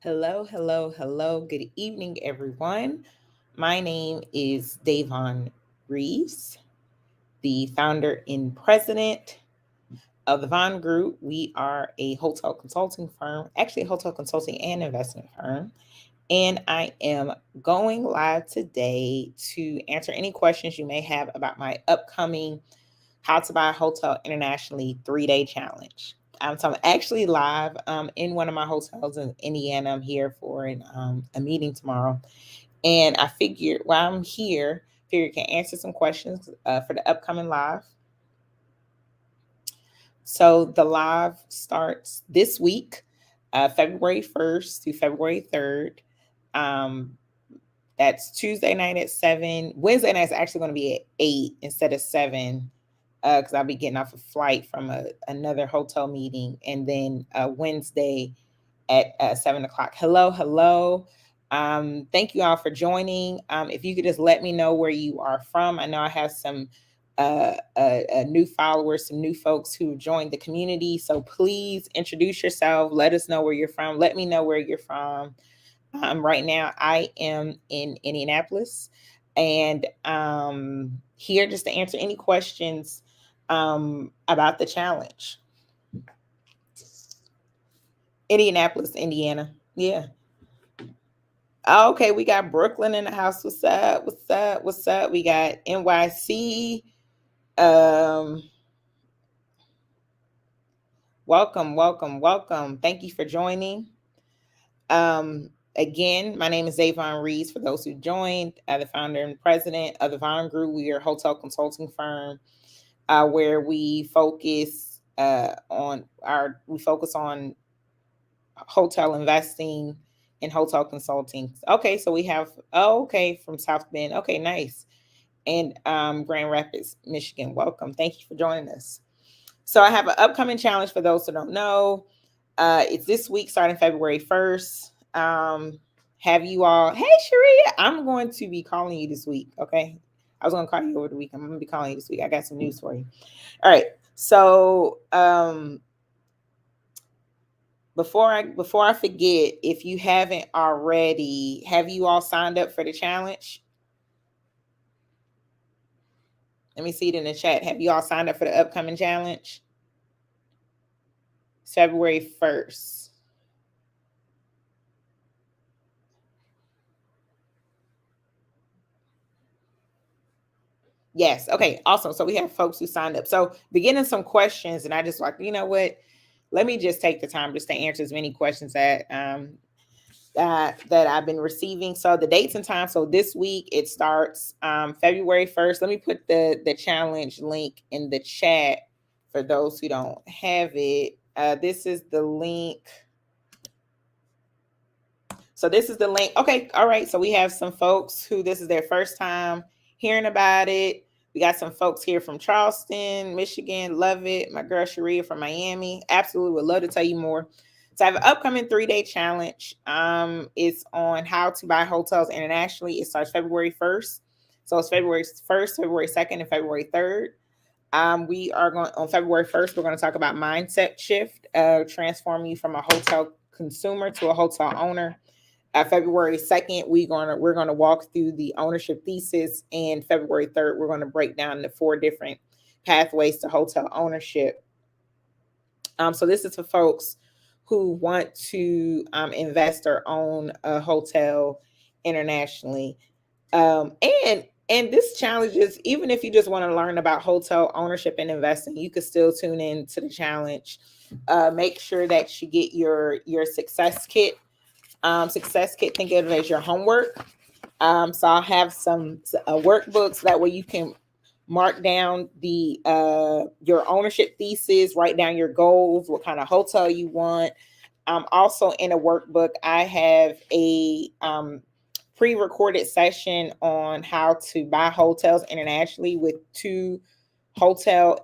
Hello, hello, hello. Good evening, everyone. My name is Davon Reeves, the founder and president of the Vaughn Group. We are a hotel consulting firm, actually, a hotel consulting and investment firm. And I am going live today to answer any questions you may have about my upcoming How to Buy a Hotel Internationally 3-day challenge. So I'm actually live in one of my hotels in Indiana. I'm here for a meeting tomorrow. And I figured while I'm here, figured I can answer some questions for the upcoming live. So the live starts this week, February 1st through February 3rd. Um, that's Tuesday night at 7. Wednesday night is actually going to be at 8 instead of 7 because I'll be getting off a flight from another hotel meeting. And then Wednesday at 7 o'clock. Hello, hello. Thank you all for joining. If you could just let me know where you are from. I know I have some new followers, some new folks who joined the community. So please introduce yourself. Let us know where you're from. Let me know where you're from. Right now, I am in Indianapolis and here just to answer any questions about the challenge. Indianapolis, Indiana. Yeah. Okay, we got Brooklyn in the house. What's up? What's up? What's up? We got NYC. Um, welcome, welcome, welcome. Thank you for joining. Again, my name is Davon Reeves. For those who joined, the founder and president of the Vaughn Group. We are a hotel consulting firm where we focus on hotel investing and hotel consulting. Okay, so we have from South Bend. Okay, nice. And Grand Rapids, Michigan. Welcome. Thank you for joining us. So I have an upcoming challenge for those who don't know. It's this week starting February 1st. Have you all, hey Sharia, I'm going to be calling you this week. Okay. I was going to call you over the week. I'm going to be calling you this week. I got some news for you. All right. So before I forget, if you haven't already, have you all signed up for the challenge? Let me see it in the chat. Have you all signed up for the upcoming challenge? It's February 1st. Yes. Okay. Awesome. So we have folks who signed up. So beginning some questions, and I just like, you know what? Let me just take the time just to answer as many questions that I've been receiving. So the dates and times. So this week it starts February 1st. Let me put the challenge link in the chat for those who don't have it. This is the link. So this is the link. Okay. All right. So we have some folks who this is their first time hearing about it. We got some folks here from Charleston, Michigan. Love it. My girl Sharia from Miami. Absolutely would love to tell you more. So I have an upcoming 3-day challenge. It's on how to buy hotels internationally. It starts February 1st. So it's February 1st, February 2nd, and February 3rd. We are going on February 1st. We're going to talk about mindset shift, transforming you from a hotel consumer to a hotel owner. February 2nd, we're gonna walk through the ownership thesis, and February 3rd, we're gonna break down the 4 different pathways to hotel ownership. So this is for folks who want to invest or own a hotel internationally. And this challenge is, even if you just want to learn about hotel ownership and investing, you could still tune in to the challenge. Make sure that you get your success kit. Success kit, think of it as your homework. So I'll have some workbooks that way you can mark down the your ownership thesis, write down your goals, what kind of hotel you want. Also in a workbook, I have a pre-recorded session on how to buy hotels internationally with 2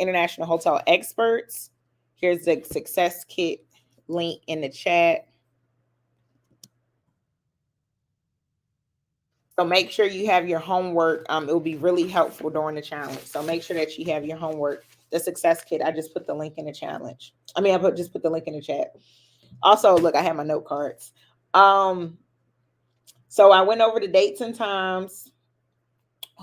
international hotel experts. Here's the success kit link in the chat. So make sure you have your homework. It will be really helpful during the challenge. So make sure that you have your homework. The success kit, I just put the link in the challenge. I just put the link in the chat. Also, look, I have my note cards. So I went over the dates and times.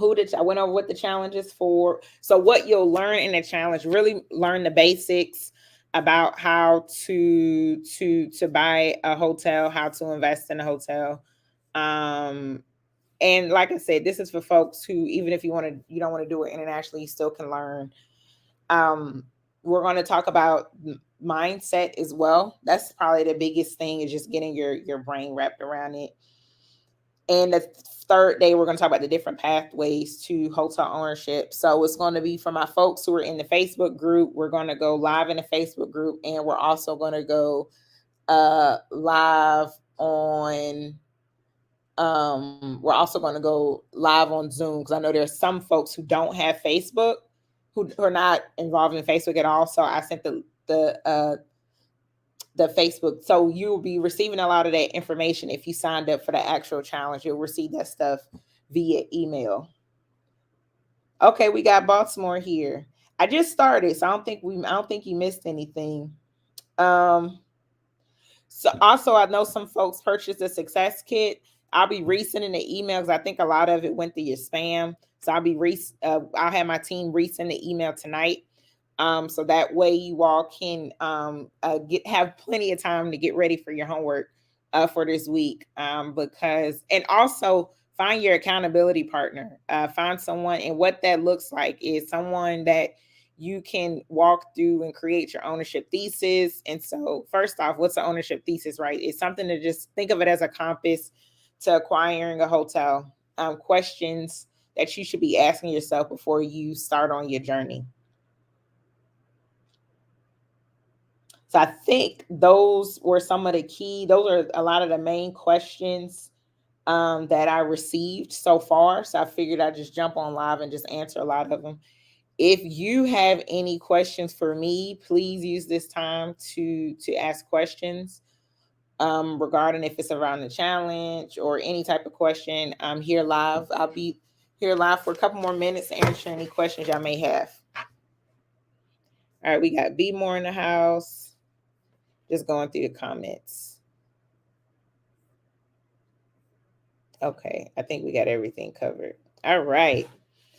I went over what the challenge is for. So what you'll learn in the challenge, really learn the basics about how to buy a hotel, how to invest in a hotel. Um, and like I said, this is for folks who, even if you don't want to do it internationally, you still can learn. Um, we're going to talk about mindset as well. That's probably the biggest thing, is just getting your brain wrapped around it. And the third day, we're going to talk about the different pathways to hotel ownership. So it's going to be for my folks who are in the Facebook group. We're going to go live in the Facebook group, and we're also going to go live on. We're also going to go live on Zoom, because I know there's some folks who don't have Facebook, who are not involved in Facebook at all. So I sent the Facebook. So you will be receiving a lot of that information if you signed up for the actual challenge. You'll receive that stuff via email. Okay, we got Baltimore here. I just started, so I don't think you missed anything. So also, I know some folks purchased a success kit. I'll be resending the emails. I think a lot of it went through your spam. So I'll have my team resend the email tonight. So that way you all can have plenty of time to get ready for your homework for this week. Because, and also find your accountability partner. Find someone, and what that looks like is someone that you can walk through and create your ownership thesis. And so, first off, what's an ownership thesis, right? It's something to just think of it as a compass to acquiring a hotel. Questions that you should be asking yourself before you start on your journey. So I think those were some of the key, those are a lot of the main questions that I received so far. So I figured I'd just jump on live and just answer a lot of them. If you have any questions for me, please use this time to ask questions regarding, if it's around the challenge or any type of question. I'm here live. I'll be here live for a couple more minutes to answer any questions y'all may have. All right, we got Be More in the house. Just going through the comments. Okay, I think we got everything covered. All right.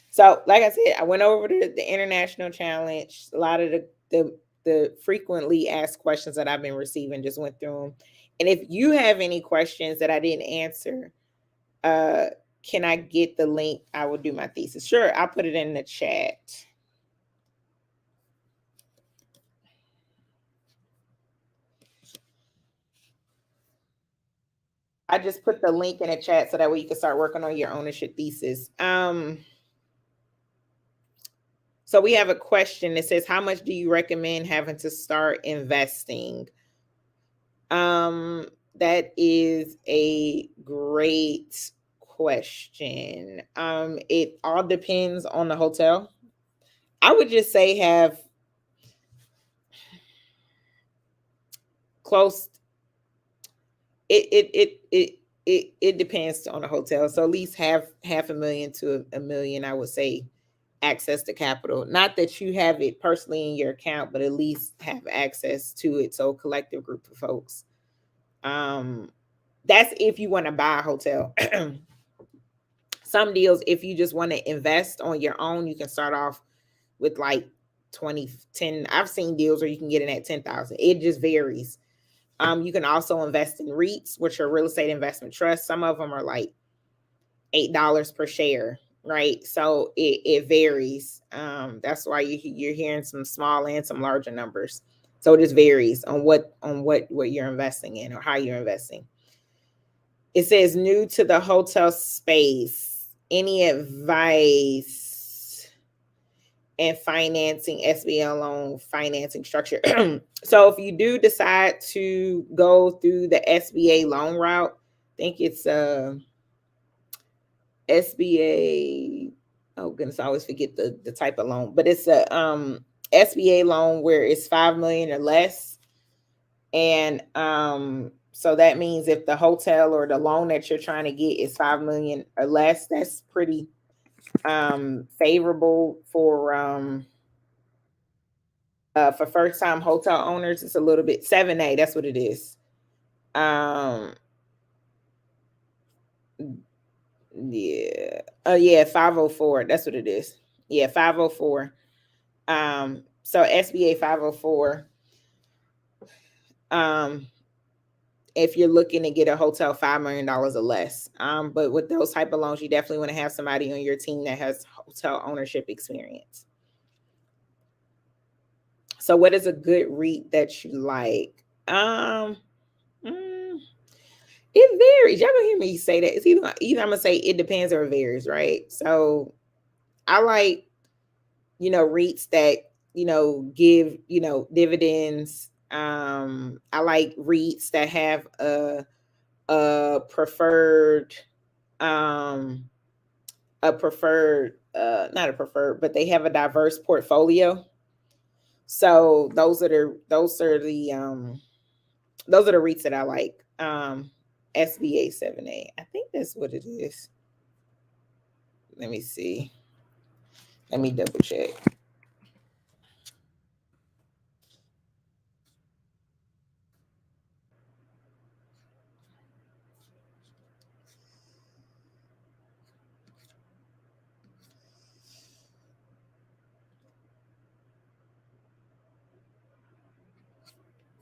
So, like I said, I went over the international challenge. A lot of the frequently asked questions that I've been receiving, just went through them. And if you have any questions that I didn't answer, can I get the link? I will do my thesis. Sure, I'll put it in the chat. I just put the link in the chat so that way you can start working on your ownership thesis. So we have a question that says, how much do you recommend having to start investing? That is a great question. It all depends on the hotel. I would just say have close. It depends on the hotel. So at least half a million to a million, I would say, access to capital. Not that you have it personally in your account, but at least have access to it. So collective group of folks. That's if you want to buy a hotel. Some deals, if you just want to invest on your own, you can start off with like 10. I've seen deals where you can get in at 10,000. It just varies. You can also invest in REITs, which are real estate investment trusts. Some of them are like $8 per share, right? So it varies. That's why you're hearing some small and some larger numbers. So it just varies on what you're investing in or how you're investing. It says, new to the hotel space, any advice and financing, SBL loan financing structure? So if you do decide to go through the SBA loan route, I think it's SBA. Oh goodness, I always forget the type of loan, but it's a SBA loan where it's 5 million or less. And so that means if the hotel or the loan that you're trying to get is 5 million or less, that's pretty favorable for first time hotel owners. It's a little bit 7A, that's what it is. Yeah. Oh yeah, 504. That's what it is. Yeah, 504. So SBA 504. Um, if you're looking to get a hotel $5 million or less. But with those type of loans, you definitely want to have somebody on your team that has hotel ownership experience. So what is a good REIT that you like? Mm, it varies. Y'all gonna hear me say that. It's either I'm gonna say it depends or it varies, right? So I like, REITs that, give, dividends. I like REITs that have a preferred, um, not a preferred, but they have a diverse portfolio. So those are the REITs that I like. SBA 7A. I think that's what it is. Let me see. Let me double check.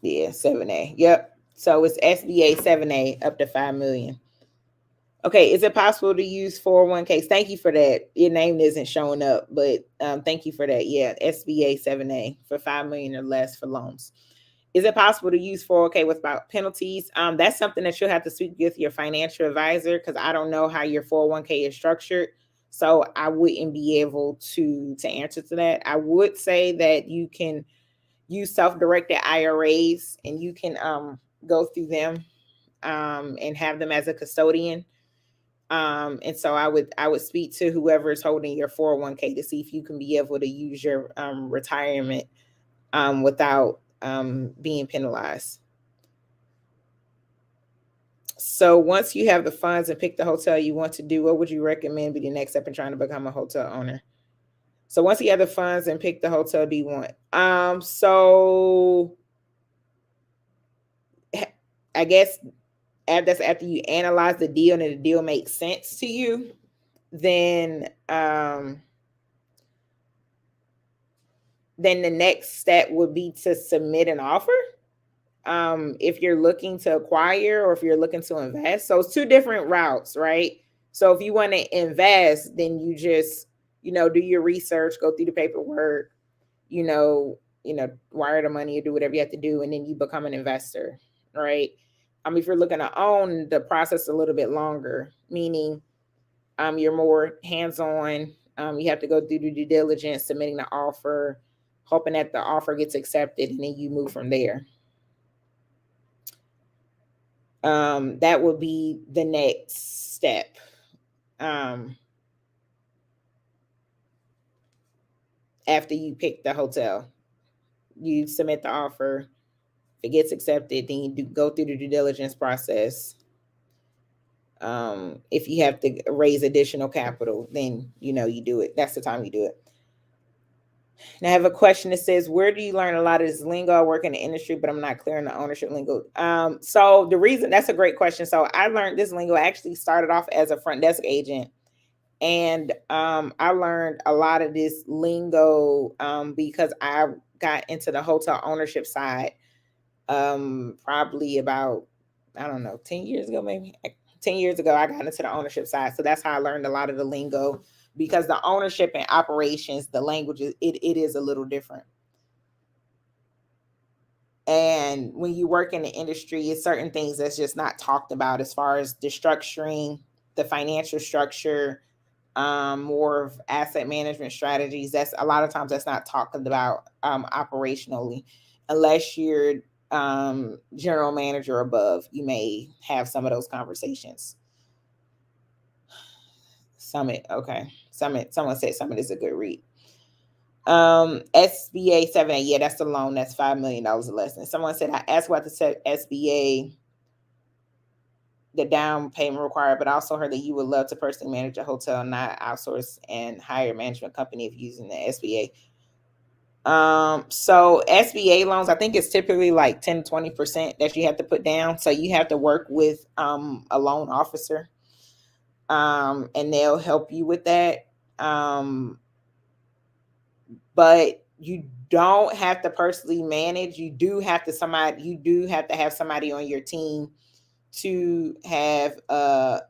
Yeah, 7A. Yep. So it's SBA 7A up to 5 million. Okay, is it possible to use 401ks? Thank you for that. Your name isn't showing up, but thank you for that. Yeah, SBA 7A for 5 million or less for loans. Is it possible to use 401k without penalties? That's something that you'll have to speak with your financial advisor, because I don't know how your 401k is structured. So I wouldn't be able to answer to that. I would say that you can use self-directed IRAs, and you can go through them and have them as a custodian. And so I would speak to whoever is holding your 401k to see if you can be able to use your retirement without being penalized. So once you have the funds and pick the hotel you want to do, what would you recommend be the next step in trying to become a hotel owner? So once you have the funds and pick the hotel do you want? So I guess that's after you analyze the deal and the deal makes sense to you, then the next step would be to submit an offer. If you're looking to acquire or if you're looking to invest. So it's two different routes, right? So if you want to invest, then you just, do your research, go through the paperwork, wire the money or do whatever you have to do, and then you become an investor, right? If you're looking to own, the process is a little bit longer, meaning you're more hands-on. You have to go through the due diligence, submitting the offer, hoping that the offer gets accepted, and then you move from there. That would be the next step. After you pick the hotel, you submit the offer. If it gets accepted, then you go through the due diligence process. If you have to raise additional capital, then you do it. That's the time you do it. Now I have a question that says, where do you learn a lot of this lingo? I work in the industry, but I'm not clear on the ownership lingo. So the reason, that's a great question. So I learned this lingo. I actually started off as a front desk agent. And I learned a lot of this lingo because I got into the hotel ownership side probably about, I don't know, 10 years ago, maybe. 10 years ago, I got into the ownership side. So that's how I learned a lot of the lingo, because the ownership and operations, the languages, it is a little different. And when you work in the industry, it's certain things that's just not talked about, as far as the structuring, the financial structure, more of asset management strategies. That's a lot of times that's not talked about operationally, unless you're general manager above. You may have some of those conversations. Summit, okay. Summit. Someone said Summit is a good read. SBA 7A, yeah, that's the loan that's $5 million or less. And someone said, I asked about the SBA, the down payment required, but I also heard that you would love to personally manage a hotel, not outsource and hire a management company if using the SBA. So SBA loans, I think it's typically like 10 to 20% that you have to put down. So you have to work with a loan officer. and they'll help you with that. But you don't have to personally manage. You do have to have somebody on your team to have a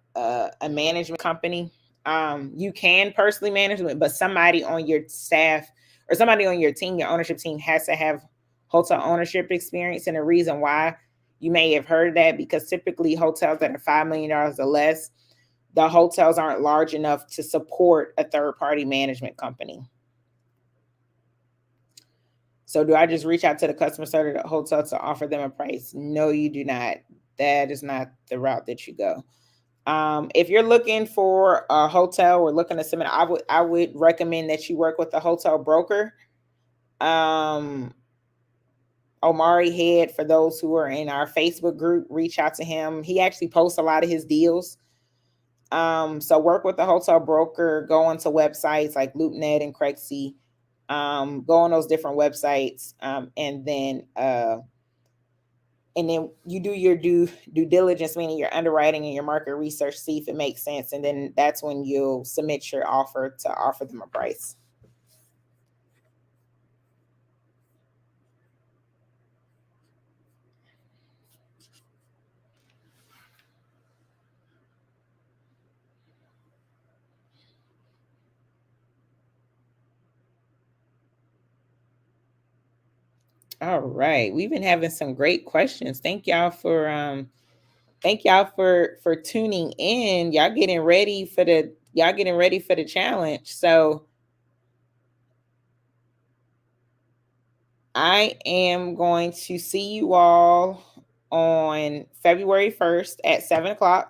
management company. You can personally manage it, but somebody on your staff or somebody on your team, your ownership team, has to have hotel ownership experience. And the reason why, you may have heard that, because typically hotels that are $5 million or less, the hotels aren't large enough to support a third-party management company. So do I just reach out to the customer service of the hotel to offer them a price? No, you do not. That is not the route that you go. If you're looking for a hotel or looking to submit, I would recommend that you work with a hotel broker. Omari Head, for those who are in our Facebook group, reach out to him. He actually posts a lot of his deals. So work with the hotel broker, go onto websites like LoopNet and Craigslist. Go on those different websites, and then you do your due diligence, meaning your underwriting and your market research, see if it makes sense, and then that's when you'll submit your offer to offer them a price. All right, we've been having some great questions. Thank y'all for tuning in. Y'all getting ready for the challenge. So I am going to see you all on February 1st at 7:00.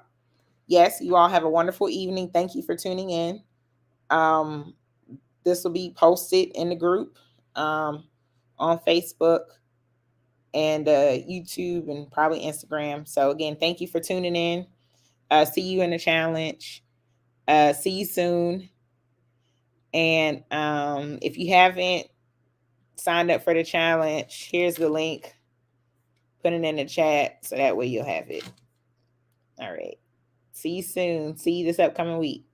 Yes, you all have a wonderful evening. Thank you for tuning in. This will be posted in the group on Facebook and YouTube and probably Instagram. So again, thank you for tuning in. See you in the challenge. See you soon. And if you haven't signed up for the challenge, here's the link. Put it in the chat so that way you'll have it. All right. See you soon. See you this upcoming week.